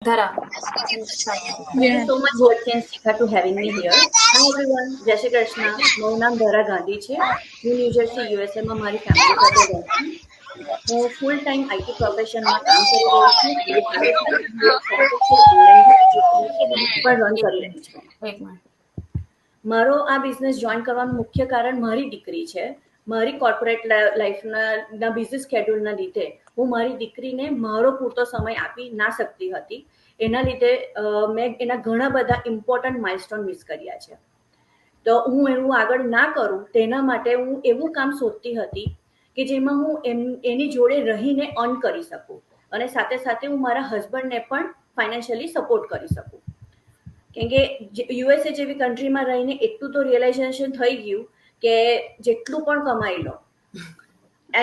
Dhara. Thank you so much, Jyoti and Shikha, to having me here. Hi everyone, જય શ્રી કૃષ્ણ. મારું નામ ધરા ગાંધી છે. હું ન્યુજર્સી યુએસએમાં મારી ફેમિલી સાથે રહું છું. હું ફૂલ ટાઈમ આઈટી પ્રોફેશનમાં કામ કરી રહી છું અને સાથે સાથે હું એક સક્સેસફુલ ઓનલાઈન પણ રન કરી રહી છું. એક મિનિટ. મારો આ બિઝનેસ જોઈન કરવાનું મુખ્ય કારણ મારી દીકરી છે. મારી કોર્પોરેટ લાઈફના બિઝનેસ શેડ્યુલના લીધે હું મારી દીકરીને મારો પૂરતો સમય આપી ના શકતી હતી. એના લીધે મેં એના ઘણા બધા ઇમ્પોર્ટન્ટ માઇલસ્ટોન મિસ કર્યા છે. તો હું એવું આગળ ના કરું તેના માટે હું એવું કામ શોધતી હતી કે જેમાં હું એની જોડે રહીને અર્ન કરી શકું અને સાથે સાથે હું મારા હસબન્ડને પણ ફાઇનાન્શિયલી સપોર્ટ કરી શકું. કેમ કે યુએસએ જેવી કન્ટ્રીમાં રહીને એટલું તો રિયલાઇઝેશન થઈ ગયું કે જેટલું પણ કમાઈ લો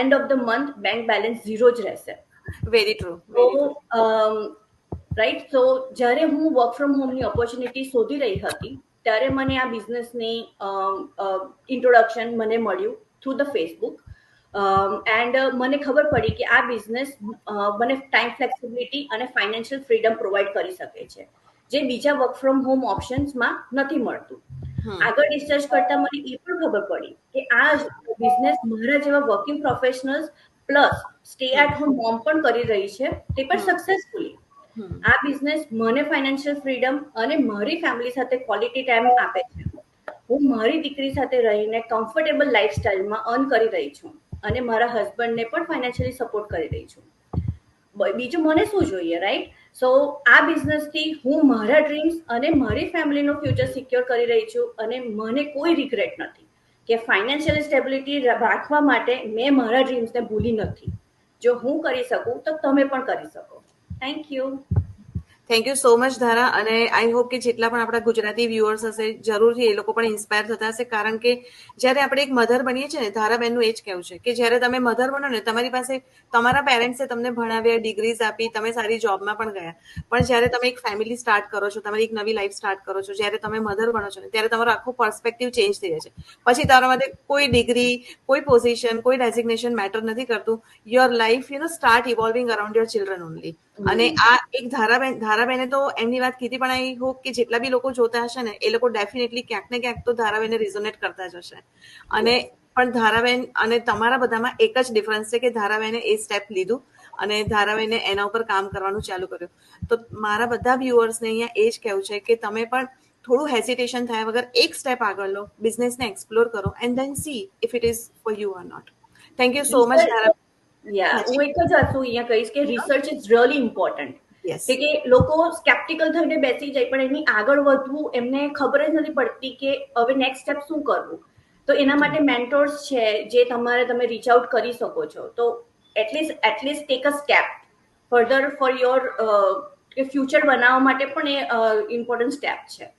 end of the month bank balance zero જ રહેશે. Very true. રાઈટ. તો જ્યારે હું વર્ક ફ્રોમ હોમની ઓપોર્ચ્યુનિટી શોધી રહી હતી ત્યારે મને આ બિઝનેસની ઇન્ટ્રોડક્શન મને મળ્યું થ્રુ ધ ફેસબુક એન્ડ મને ખબર પડી કે આ બિઝનેસ મને ટાઈમ ફ્લેક્સિબિલિટી અને ફાઇનાન્શિયલ ફ્રીડમ પ્રોવાઈડ કરી શકે છે જે બીજા વર્ક ફ્રોમ હોમ ઓપ્શન્સમાં નથી મળતું. આગળ રિસર્ચ કરતા મને એ પણ ખબર પડી કે આ બિઝનેસ મારા જેવા working professionals plus stay at home mom પણ કરી રહી છે તે પણ સક્સેસફુલી. આ બિઝનેસ મને ફાઇનાન્શિયલ ફ્રીડમ અને મારી ફેમિલી સાથે ક્વોલિટી ટાઈમ આપે છે. હું મારી દીકરી સાથે રહીને કમ્ફર્ટેબલ લાઈફસ્ટાઈલમાં અર્ન કરી રહી છું અને મારા હસબન્ડને પણ ફાઇનાન્શિયલી સપોર્ટ કરી રહી છું. બીજું મને શું જોઈએ, રાઈટ? સો આ બિઝનેસથી હું મારા ડ્રીમ્સ અને મારી ફેમિલીનો ફ્યુચર સિક્યોર કરી રહી છું અને મને કોઈ રિગ્રેટ નથી કે ફાઇનાન્શિયલ સ્ટેબિલિટી રાખવા માટે મેં મારા ડ્રીમ્સને ભૂલી નથી. જો હું કરી શકું તો તમે પણ કરી શકો. Thank you. Thank you so much ધારા. અને આઈ હોપ કે જેટલા પણ આપણા ગુજરાતી વ્યુઅર્સ હશે જરૂરથી એ લોકો પણ ઇન્સ્પાયર થતા હશે. કારણ કે જ્યારે આપણે એક મધર બનીએ છીએ ને, ધારાબેનનું એ જ કહેવું છે કે જ્યારે તમે મધર બનો ને તમારી પાસે તમારા પેરેન્ટ્સે તમને ભણાવ્યા, ડિગ્રીઝ આપી, તમે સારી જોબમાં પણ ગયા, પણ જ્યારે તમે એક ફેમિલી સ્ટાર્ટ કરો છો, તમારી એક નવી લાઈફ સ્ટાર્ટ કરો છો, જ્યારે તમે મધર બનો છો ને ત્યારે તમારો આખો પર્સપેક્ટિવ ચેન્જ થઈ જાય છે. પછી તારા માટે કોઈ ડિગ્રી, કોઈ પોઝિશન, કોઈ ડેઝિગ્નેશન મેટર નથી કરતું. Your life start evolving around your children only. અને આ એક ધારાબેને તો એમની વાત કીધી, પણ આઈ હોપ કે જેટલા બી લોકો જોતા હશે ને એ લોકો ડેફિનેટલી ક્યાંક ને ક્યાંક તો ધારાબેને રિઝોનેટ કરતા જ હશે. અને પણ ધારાબેન અને તમારા બધામાં એક જ ડિફરન્સ છે કે ધારાબેને એ સ્ટેપ લીધું અને ધારાબેને એના ઉપર કામ કરવાનું ચાલુ કર્યું. તો મારા બધા વ્યુઅર્સને અહીંયા એ જ કહેવું છે કે તમે પણ થોડું હેસિટેશન થયા વગર એક સ્ટેપ આગળ લો, બિઝનેસને એક્સપ્લોર કરો and then see if it is for you or not. Thank you so much Dhara. હું એક જ વસ્તુ અહીંયા કહીશ કે research is really important. Yes. કે લોકો સ્કેપ્ટિકલ થઈને બેસી જાય પણ એની આગળ વધવું એમને ખબર જ નથી પડતી કે હવે નેક્સ્ટ સ્ટેપ શું કરવું. તો એના માટે મેન્ટોર્સ છે જે તમે રીચ આઉટ કરી શકો છો. તો at least take a step further for your future બનાવવા માટે પણ એ ઇમ્પોર્ટન્ટ સ્ટેપ છે.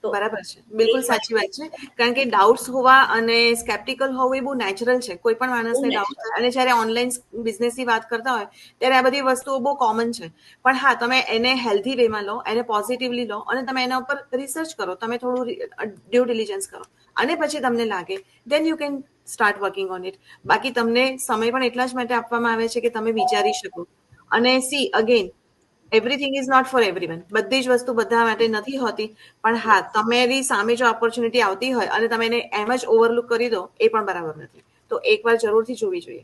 બરાબર છે, બિલકુલ સાચી વાત છે. કારણ કે ડાઉટ્સ હોવા અને સ્કેપ્ટિકલ હોવું એ બહુ નેચરલ છે. કોઈ પણ માણસને ડાઉટ થાય. અને જ્યારે ઓનલાઈન બિઝનેસની વાત કરતા હોય ત્યારે આ બધી વસ્તુઓ બહુ કોમન છે. પણ હા, તમે એને હેલ્ધી વેમાં લો, એને પોઝિટિવલી લો અને તમે એના ઉપર રિસર્ચ કરો, તમે થોડું ડ્યુ ડિલિજન્સ કરો અને પછી તમને લાગે then you can start working on it. બાકી તમને સમય પણ એટલા જ માટે આપવામાં આવે છે કે તમે વિચારી શકો. અને see again, everything is not for everyone. બધી જ વસ્તુ બધા માટે નથી હોતી. પણ હા, તમારી સામે જો ઓપોર્ચ્યુનિટી આવતી હોય અને તમે એને એમ જ ઓવરલુક કરી દો એ પણ બરાબર નથી. તો એકવાર જરૂરથી જોવી જોઈએ.